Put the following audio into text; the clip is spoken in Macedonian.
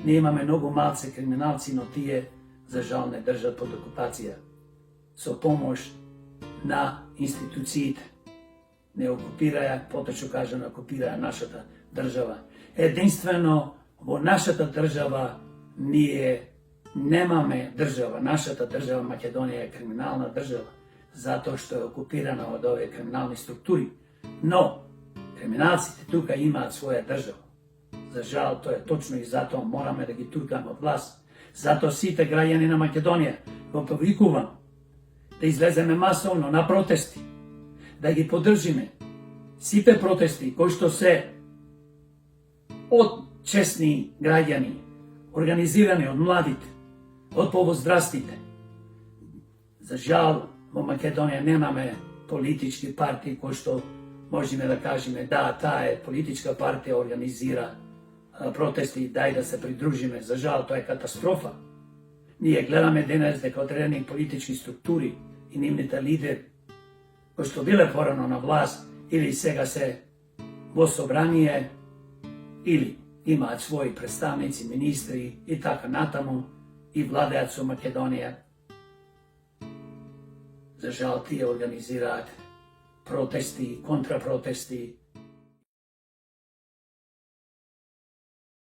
Ние имаме многу малце криминалци, но тие, за жал, не држат под окупација. Со помош на институциите. Не окупираја, поточно кажа, не окупираја нашата држава. Единствено, во нашата држава ние немаме држава. Нашата држава Македонија е криминална држава, затоа што е окупирана од овие криминални структури. Но, криминалците тука имаат своја држава. За жал, тоа е точно и затоа мораме да ги туркаме од власт. Затоа сите граѓани на Македонија го повикувам да излеземе масовно на протести, да ги поддржиме сите протести кои што се од честни граѓани, организирани од младите, од повозрастите. За жал, во Македонија немаме политички партии кои што можеме да кажеме да, таа е политичка партија, организира протести, дај да се придружиме. За жал, тоа е катастрофа. Ние гледаме денес дека одредени политички структури и нивните лидери, кои што биле порано на власт, или сега се во собрание, или имаат своји представници, министри и така натаму, и владеат со Македонија. За жал, тие организираат протести, контрапротести,